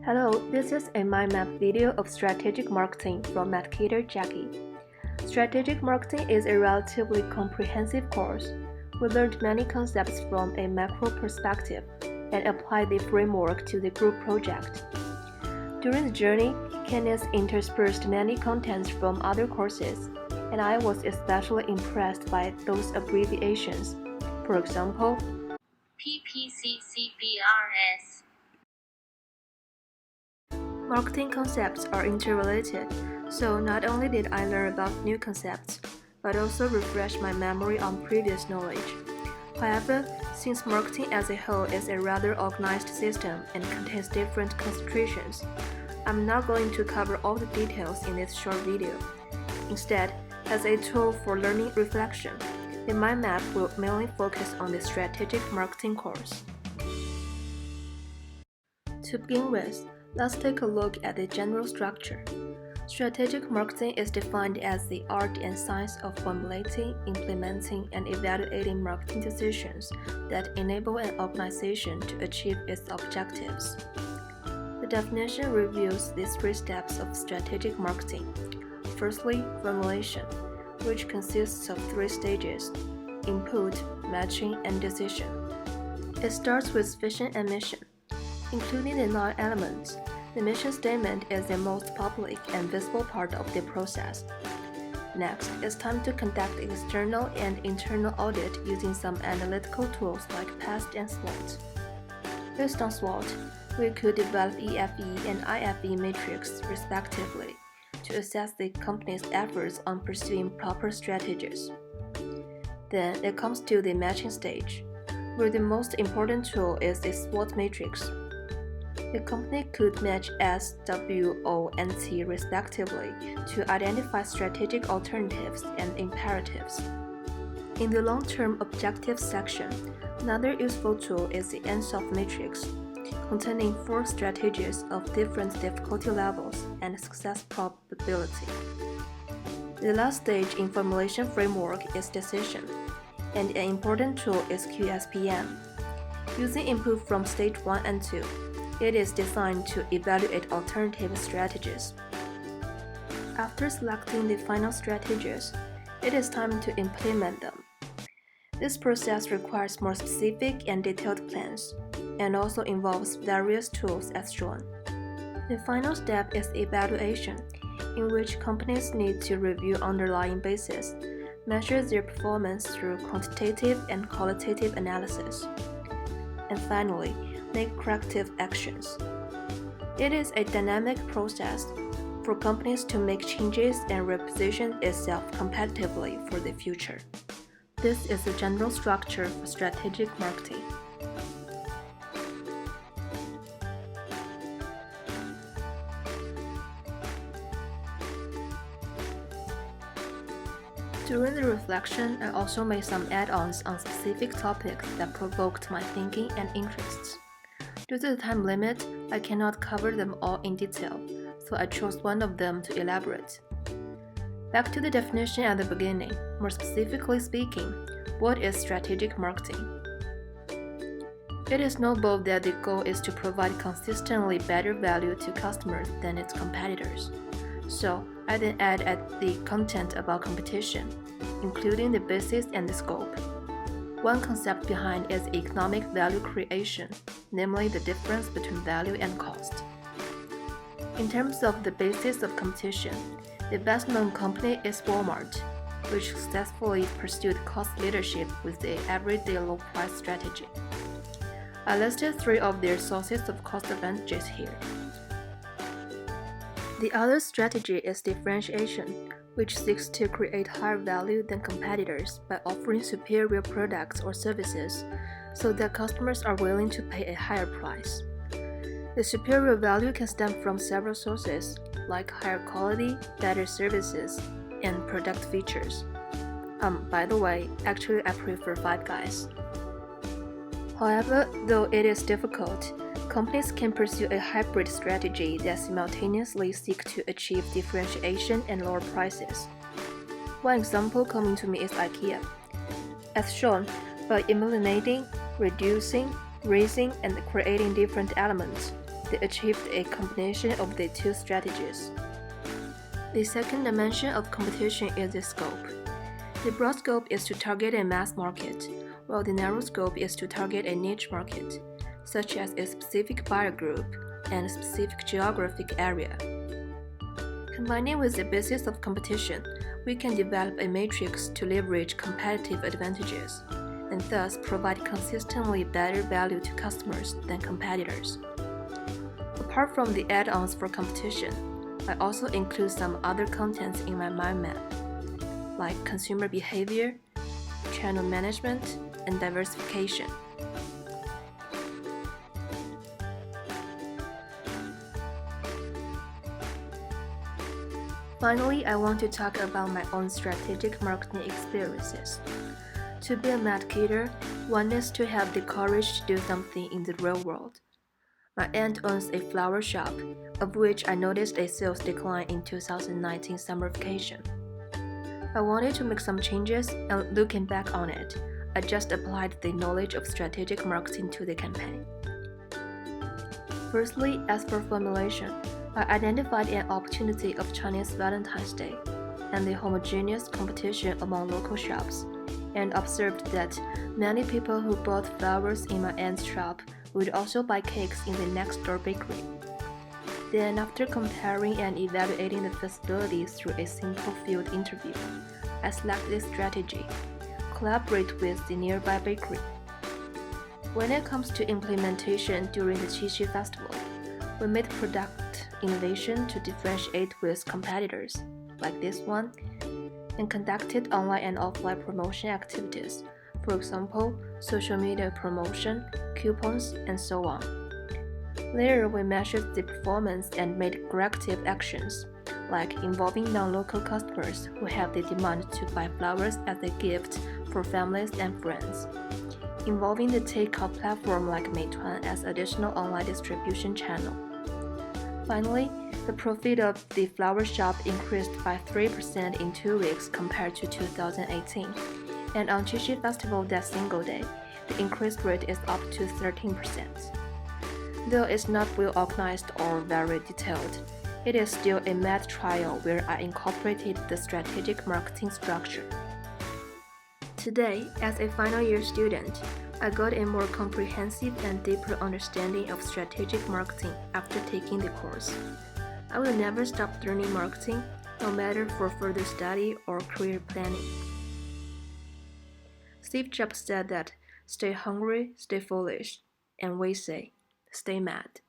Hello, this is a MINDMAP video of strategic marketing from MKTG4040. Strategic marketing is a relatively comprehensive course. We learned many concepts from a macro perspective and applied the framework to the group project. During the journey, Candice interspersed many contents from other courses, and I was especially impressed by those abbreviations. For example, PPCCBRS. Marketing concepts are interrelated, so not only did I learn about new concepts, but also refresh my memory on previous knowledge. However, since marketing as a whole is a rather organized system and contains different concentrations, I'm not going to cover all the details in this short video. Instead, as a tool for learning reflection, the MINDMAP will mainly focus on the strategic marketing course. To begin with, let's take a look at the general structure. Strategic marketing is defined as the art and science of formulating, implementing, and evaluating marketing decisions that enable an organization to achieve its objectives. The definition reviews these three steps of strategic marketing. Firstly, formulation, which consists of three stages: input, matching, and decision. It starts with vision and mission. Including the 9 elements, the mission statement is the most public and visible part of the process. Next, it's time to conduct external and internal audit using some analytical tools like PEST and SWOT. Based on SWOT, we could develop EFE and IFE matrix respectively to assess the company's efforts on pursuing proper strategies. Then it comes to the matching stage, where the most important tool is the SWOT matrix. The company could match S, W, O, and T respectively to identify strategic alternatives and imperatives. In the long-term objectives section, another useful tool is the NSOF matrix, containing 4 strategies of different difficulty levels and success probability. The last stage in formulation framework is decision, and an important tool is QSPM. Using input from stage 1 and 2, it is designed to evaluate alternative strategies. After selecting the final strategies, it is time to implement them. This process requires more specific and detailed plans, and also involves various tools as shown. The final step is evaluation, in which companies need to review underlying basis, measure their performance through quantitative and qualitative analysis, and finally, make corrective actions. It is a dynamic process for companies to make changes and reposition itself competitively for the future. This is the general structure for strategic marketing. During the reflection, I also made some add-ons on specific topics that provoked my thinking and interests. Due to the time limit, I cannot cover them all in detail, so I chose one of them to elaborate. Back to the definition at the beginning, more specifically speaking, what is strategic marketing? It is noble that the goal is to provide consistently better value to customers than its competitors. So, I then add the content about competition, including the basis and the scope. One concept behind is economic value creation, namely the difference between value and cost. In terms of the basis of competition, the best-known company is Walmart, which successfully pursued cost leadership with the everyday low price strategy. I listed 3 of their sources of cost advantages here. The other strategy is differentiation, which seeks to create higher value than competitors by offering superior products or services so that customers are willing to pay a higher price. The superior value can stem from several sources, like higher quality, better services, and product features. By the way, actually I prefer Five Guys. However, though it is difficult, companies can pursue a hybrid strategy that simultaneously seeks to achieve differentiation and lower prices. One example coming to me is IKEA. As shown, by eliminating, reducing, raising, and creating different elements, they achieved a combination of the two strategies. The second dimension of competition is the scope. The broad scope is to target a mass market, while the narrow scope is to target a niche market, such as a specific buyer group and a specific geographic area. Combining with the basis of competition, we can develop a matrix to leverage competitive advantages, and thus provide consistently better value to customers than competitors. Apart from the add-ons for competition, I also include some other contents in my mind map, like consumer behavior, channel management, and diversification. Finally, I want to talk about my own strategic marketing experiences. To be a marketer, one needs to have the courage to do something in the real world. My aunt owns a flower shop, of which I noticed a sales decline in 2019 summer vacation. I wanted to make some changes, and looking back on it, I just applied the knowledge of strategic marketing to the campaign. Firstly, as for formulation, I identified an opportunity of Chinese Valentine's Day and the homogeneous competition among local shops, and observed that many people who bought flowers in my aunt's shop would also buy cakes in the next door bakery. Then, after comparing and evaluating the feasibility through a simple field interview, I selected this strategy: collaborate with the nearby bakery. When it comes to implementation during the CUHK festival, we made product innovation to differentiate with competitors, like this one, and conducted online and offline promotion activities, for example, social media promotion, coupons, and so on. Later, we measured the performance and made corrective actions, like involving non-local customers who have the demand to buy flowers as a gift for families and friends, involving the takeout platform like Meituan as additional online distribution channel. Finally, the profit of the flower shop increased by 3% in 2 weeks compared to 2018, and on CUHK Festival that single day, the increase rate is up to 13%. Though it's not well organized or very detailed, it is still a mad trial where I incorporated the strategic marketing structure. Today, as a final year student, I got a more comprehensive and deeper understanding of strategic marketing after taking the course. I will never stop learning marketing, no matter for further study or career planning. Steve Jobs said that, "Stay hungry, stay foolish," and we say, "Stay mad."